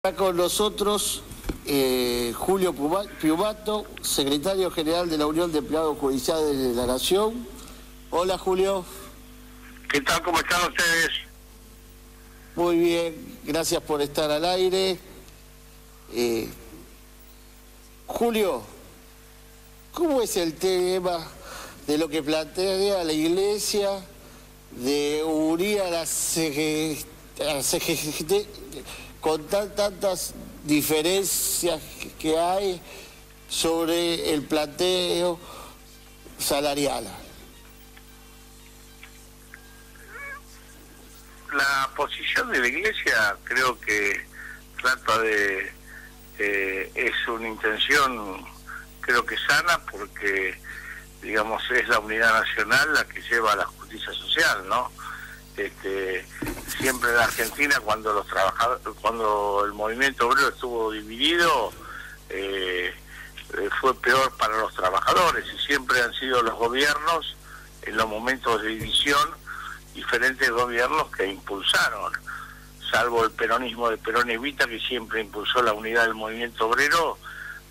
Está con nosotros Julio Piumato, secretario general de la Unión de Empleados Judiciales de la Nación. Hola, Julio. ¿Qué tal? ¿Cómo están ustedes? Muy bien, gracias por estar al aire. Julio, ¿cómo es el tema de lo que plantea la Iglesia de unir a la CGT con tantas diferencias que hay sobre el planteo salarial? La posición de la Iglesia creo que trata de... es una intención creo que sana, porque digamos es la unidad nacional la que lleva a la justicia social, ¿no? Siempre en Argentina, cuando los trabajadores, cuando el movimiento obrero estuvo dividido, fue peor para los trabajadores, y siempre han sido los gobiernos en los momentos de división, diferentes gobiernos que impulsaron, salvo el peronismo de Perón Evita, que siempre impulsó la unidad del movimiento obrero.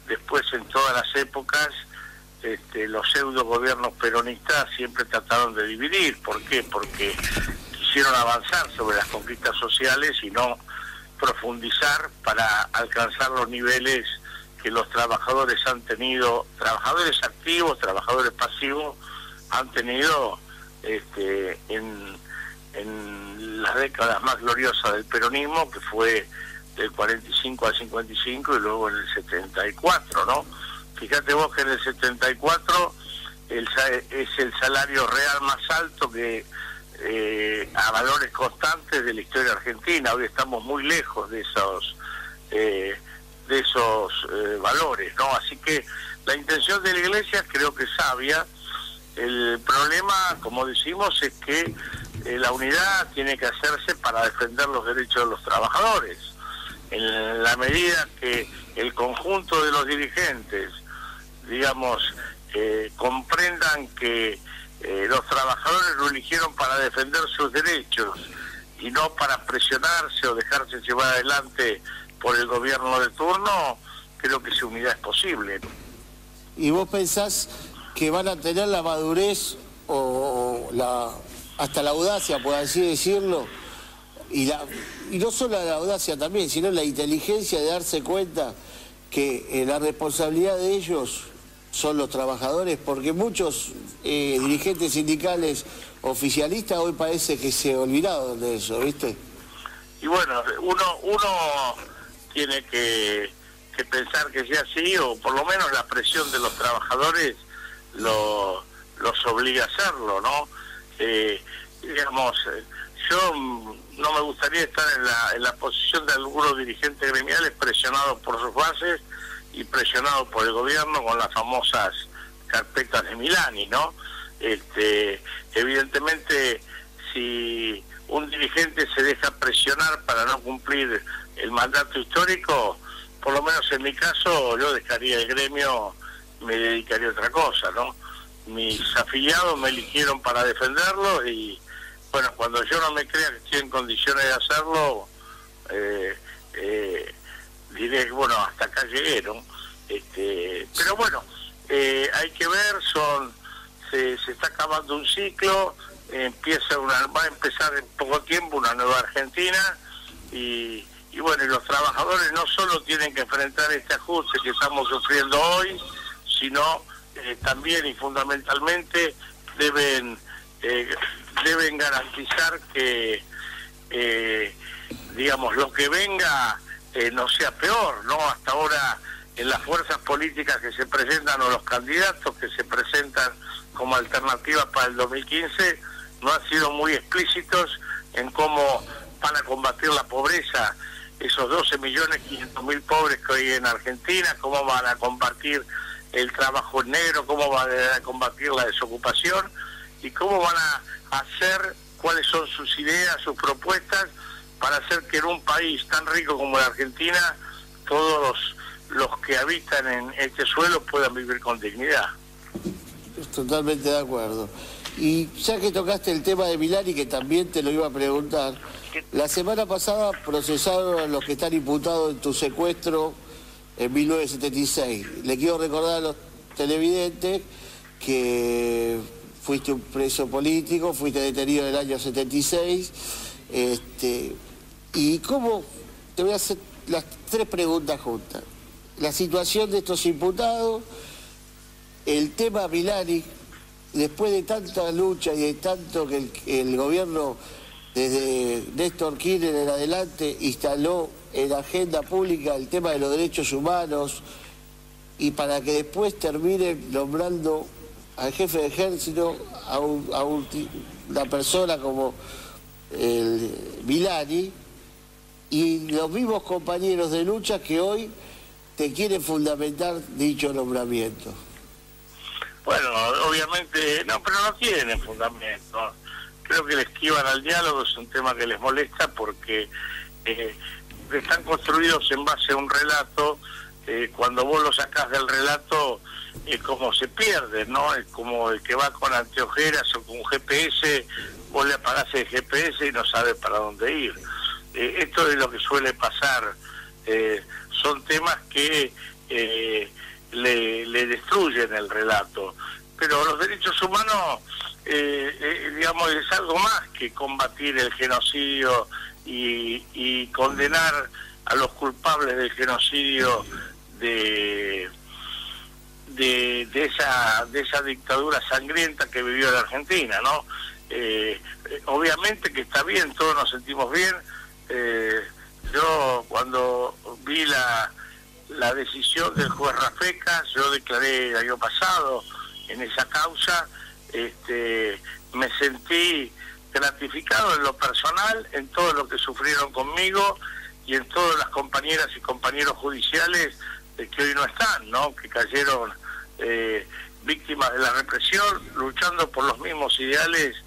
Después, en todas las épocas, los pseudo gobiernos peronistas siempre trataron de dividir. ¿Por qué? Porque quisieron avanzar sobre las conquistas sociales y no profundizar para alcanzar los niveles que los trabajadores han tenido, trabajadores activos, trabajadores pasivos, han tenido en las décadas más gloriosas del peronismo, que fue del 45 al 55 y luego en el 74, ¿no? Fíjate vos que en el 74 es el salario real más alto que a valores constantes de la historia argentina. Hoy estamos muy lejos de esos valores, ¿no? Así que la intención de la Iglesia creo que es sabia. El problema, como decimos, es que la unidad tiene que hacerse para defender los derechos de los trabajadores. En la medida que el conjunto de los dirigentes, digamos, comprendan que los trabajadores lo eligieron para defender sus derechos y no para presionarse o dejarse llevar adelante por el gobierno de turno, creo que esa unidad es posible. ¿Y vos pensás que van a tener la madurez o hasta la audacia, por así decirlo, y no solo la audacia también, sino la inteligencia de darse cuenta que la responsabilidad de ellos son los trabajadores? Porque muchos dirigentes sindicales oficialistas hoy parece que se olvidaron de eso, ¿viste? Y bueno, uno tiene que pensar que sea así, o por lo menos la presión de los trabajadores los obliga a hacerlo, ¿no? Digamos, yo no me gustaría estar en la posición de algunos dirigentes gremiales presionados por sus bases y presionados por el gobierno con las famosas carpetas de Milani, ¿no? Evidentemente, si un dirigente se deja presionar para no cumplir el mandato histórico, por lo menos en mi caso, yo dejaría el gremio, me dedicaría a otra cosa, ¿no? Mis afiliados me eligieron para defenderlo, y bueno, cuando yo no me crea que estoy en condiciones de hacerlo, diré que bueno, hasta acá llegué, ¿no? Pero bueno, hay que ver, se está acabando un ciclo, va a empezar en poco tiempo una nueva Argentina, y bueno, y los trabajadores no solo tienen que enfrentar este ajuste que estamos sufriendo hoy, sino también y fundamentalmente deben garantizar que digamos, lo que venga no sea peor, ¿no? Hasta ahora, en las fuerzas políticas que se presentan o los candidatos que se presentan como alternativas para el 2015 no han sido muy explícitos en cómo van a combatir la pobreza, esos 12.500.000 pobres que hay en Argentina, cómo van a combatir el trabajo negro, cómo van a combatir la desocupación, y cómo van a hacer, cuáles son sus ideas, sus propuestas, para hacer que en un país tan rico como la Argentina todos los que habitan en este suelo puedan vivir con dignidad. Totalmente de acuerdo. Y ya que tocaste el tema de Milani, que también te lo iba a preguntar, la semana pasada procesaron a los que están imputados en tu secuestro en 1976. Le quiero recordar a los televidentes que fuiste un preso político, fuiste detenido en el año 76, y cómo, te voy a hacer las 3 preguntas juntas. La situación de estos imputados, el tema Milani, después de tanta lucha y de tanto que el gobierno, desde Néstor Kirchner en adelante, instaló en la agenda pública el tema de los derechos humanos, y para que después termine nombrando al jefe de ejército a una persona como el Milani, y los mismos compañeros de lucha que hoy te quieren fundamentar dicho nombramiento. Bueno, obviamente, no, pero no tienen fundamento. Creo que le esquivan al diálogo, es un tema que les molesta porque están construidos en base a un relato. Cuando vos lo sacás del relato, es como se pierde, ¿no? Es como el que va con anteojeras o con un GPS, vos le apagás el GPS y no sabes para dónde ir. Esto es lo que suele pasar. Son temas que le destruyen el relato. Pero los derechos humanos, digamos, es algo más que combatir el genocidio y condenar a los culpables del genocidio de esa dictadura sangrienta que vivió la Argentina, ¿no? Obviamente que está bien, todos nos sentimos bien. Yo cuando vi la decisión del juez Rafecas, yo declaré el año pasado en esa causa, me sentí gratificado en lo personal, en todo lo que sufrieron conmigo y en todas las compañeras y compañeros judiciales que hoy no están, ¿no? Que cayeron víctimas de la represión, luchando por los mismos ideales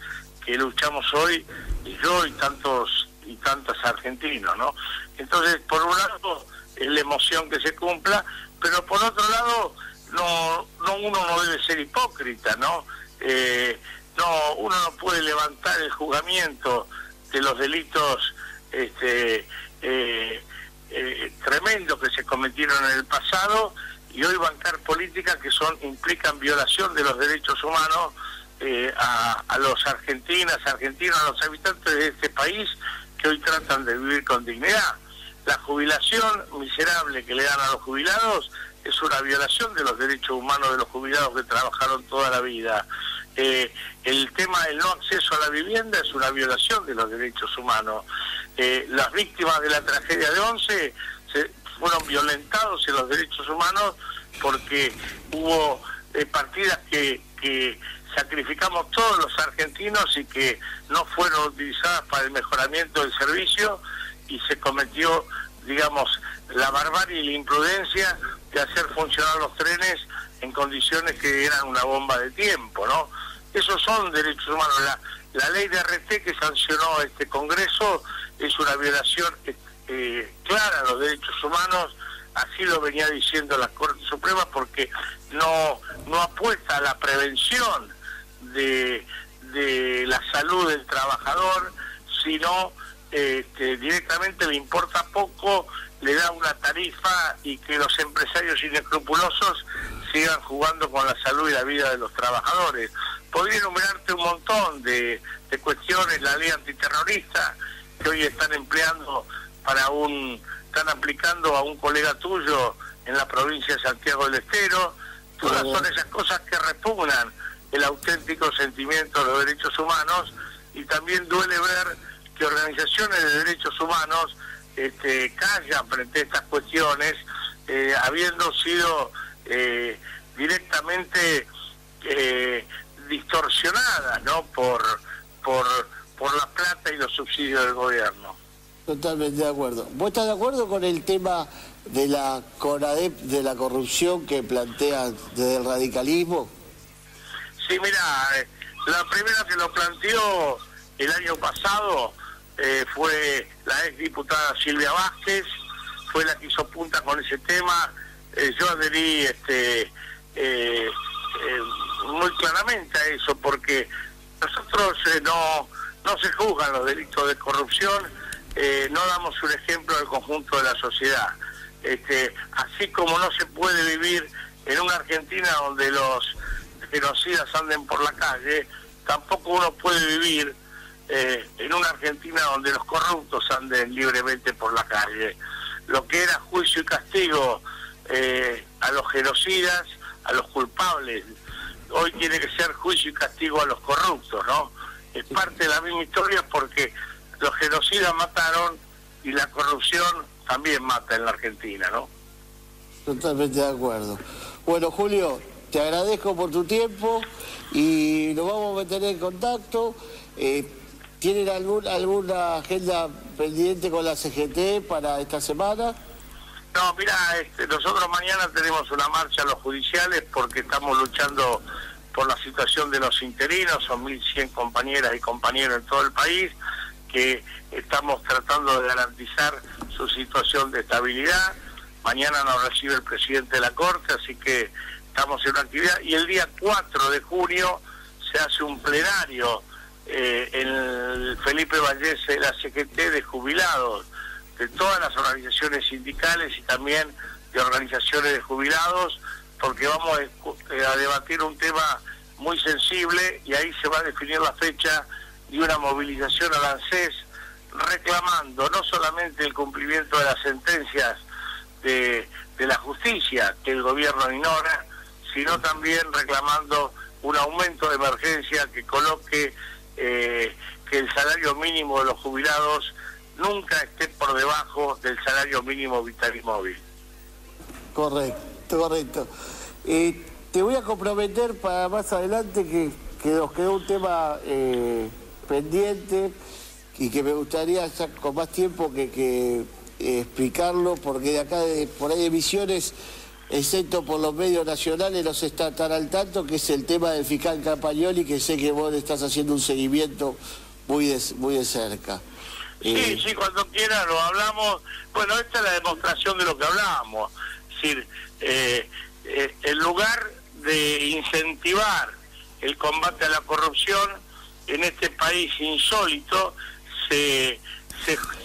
que luchamos hoy, y yo y tantos argentinos, ¿no? Entonces, por un lado, es la emoción que se cumpla, pero por otro lado, uno no debe ser hipócrita, ¿no? Uno no puede levantar el juzgamiento de los delitos tremendos que se cometieron en el pasado y hoy bancar políticas que implican violación de los derechos humanos a los argentinos, a los habitantes de este país que hoy tratan de vivir con dignidad. La jubilación miserable que le dan a los jubilados es una violación de los derechos humanos de los jubilados que trabajaron toda la vida. El tema del no acceso a la vivienda es una violación de los derechos humanos. Las víctimas de la tragedia de Once fueron violentados en los derechos humanos porque hubo partidas que sacrificamos todos los argentinos y que no fueron utilizadas para el mejoramiento del servicio, y se cometió, digamos, la barbarie y la imprudencia de hacer funcionar los trenes en condiciones que eran una bomba de tiempo, ¿no? Esos son derechos humanos. La ley de RT que sancionó este Congreso es una violación clara a los derechos humanos, así lo venía diciendo la Corte Suprema, porque no apuesta a la prevención de la salud del trabajador, sino directamente le importa poco, le da una tarifa y que los empresarios inescrupulosos sigan jugando con la salud y la vida de los trabajadores. Podría enumerarte un montón de cuestiones, la ley antiterrorista que hoy están empleando están aplicando a un colega tuyo en la provincia de Santiago del Estero. Todas son esas cosas que repugnan el auténtico sentimiento de los derechos humanos, y también duele ver que organizaciones de derechos humanos callan frente a estas cuestiones, habiendo sido directamente distorsionadas, ¿no? por la plata y los subsidios del gobierno. Totalmente de acuerdo. ¿Vos estás de acuerdo con el tema de la CONADEP, de la corrupción que plantean desde el radicalismo? Sí, mira, la primera que lo planteó el año pasado fue la exdiputada Silvia Vázquez, fue la que hizo punta con ese tema. Yo adherí muy claramente a eso, porque Nosotros no se juzgan los delitos de corrupción, no damos un ejemplo al conjunto de la sociedad. Así como no se puede vivir en una Argentina donde los genocidas anden por la calle, tampoco uno puede vivir en una Argentina donde los corruptos anden libremente por la calle. Lo que era juicio y castigo a los genocidas, a los culpables, hoy tiene que ser juicio y castigo a los corruptos, ¿no? Es parte de la misma historia porque los genocidas mataron y la corrupción también mata en la Argentina, ¿no? Totalmente de acuerdo. Bueno, Julio, te agradezco por tu tiempo y nos vamos a meter en contacto. ¿Tienen alguna agenda pendiente con la CGT para esta semana? No, mira, nosotros mañana tenemos una marcha a los judiciales porque estamos luchando por la situación de los interinos, son 1.100 compañeras y compañeros en todo el país, que estamos tratando de garantizar su situación de estabilidad. Mañana nos recibe el presidente de la Corte, así que estamos en una actividad. Y el día 4 de junio se hace un plenario en el Felipe Vallese de la CGT de jubilados, de todas las organizaciones sindicales y también de organizaciones de jubilados, porque vamos a debatir un tema muy sensible y ahí se va a definir la fecha de una movilización al ANSES reclamando no solamente el cumplimiento de las sentencias de la justicia que el gobierno ignora, sino también reclamando un aumento de emergencia que coloque que el salario mínimo de los jubilados nunca esté por debajo del salario mínimo vital y móvil. Correcto. Te voy a comprometer para más adelante que nos quedó un tema pendiente y que me gustaría ya con más tiempo que explicarlo, porque de acá, por ahí de Misiones, excepto por los medios nacionales, no se está tan al tanto, que es el tema del fiscal Campagnoli, que sé que vos estás haciendo un seguimiento muy de cerca. Sí, cuando quiera lo hablamos. Bueno, esta es la demostración de lo que hablábamos. Es decir, en lugar de incentivar el combate a la corrupción en este país insólito, se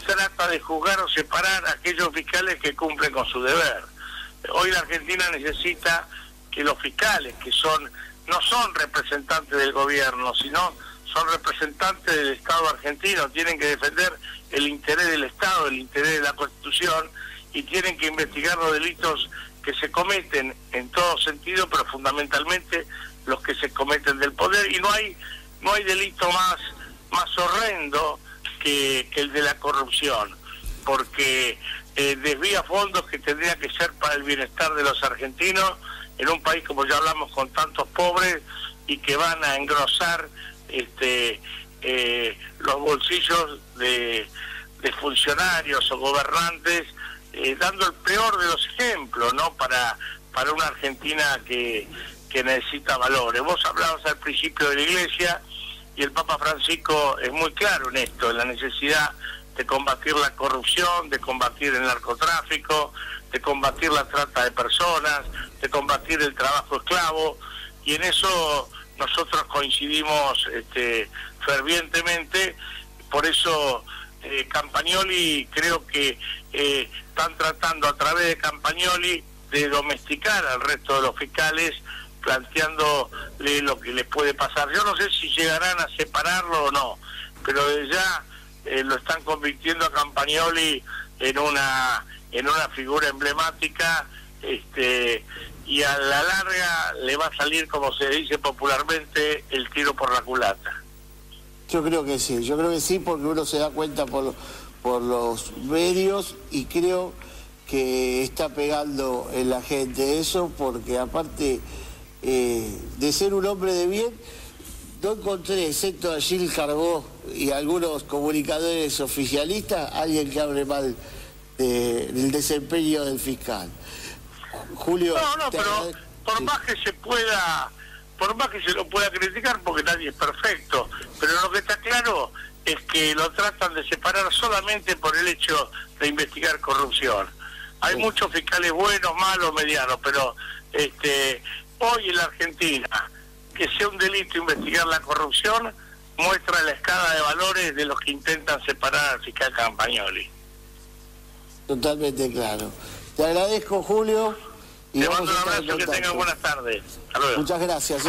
trata de juzgar o separar a aquellos fiscales que cumplen con su deber. Hoy la Argentina necesita que los fiscales, que no son representantes del gobierno, sino son representantes del Estado argentino, tienen que defender el interés del Estado, el interés de la Constitución, y tienen que investigar los delitos que se cometen en todo sentido, pero fundamentalmente los que se cometen del poder, y no hay delito más horrendo que el de la corrupción, porque desvía fondos que tendría que ser para el bienestar de los argentinos en un país, como ya hablamos, con tantos pobres y que van a engrosar los bolsillos de funcionarios o gobernantes, dando el peor de los ejemplos, ¿no? Para una Argentina que necesita valores. Vos hablabas al principio de la Iglesia y el Papa Francisco es muy claro en esto, en la necesidad de combatir la corrupción, de combatir el narcotráfico, de combatir la trata de personas, de combatir el trabajo esclavo, y en eso nosotros coincidimos fervientemente. Por eso Campagnoli, creo que están tratando a través de Campagnoli de domesticar al resto de los fiscales, planteándole lo que les puede pasar. Yo no sé si llegarán a separarlo o no, pero desde ya lo están convirtiendo a Campagnoli en una figura emblemática, y a la larga le va a salir, como se dice popularmente, el tiro por la culata. Yo creo que sí, porque uno se da cuenta por los medios, y creo que está pegando en la gente eso, porque aparte de ser un hombre de bien, no encontré, excepto a Gil Carbó y algunos comunicadores oficialistas, alguien que hable mal del desempeño del fiscal. Julio, pero por más que se lo pueda criticar, porque nadie es perfecto, pero lo que está claro es que lo tratan de separar solamente por el hecho de investigar corrupción. Hay muchos fiscales buenos, malos, medianos, pero hoy en la Argentina, que sea un delito investigar la corrupción, muestra la escala de valores de los que intentan separar al fiscal Campagnoli. Totalmente claro. Te agradezco, Julio. Y te mando un abrazo, que tengan buenas tardes. Hasta luego. Muchas gracias.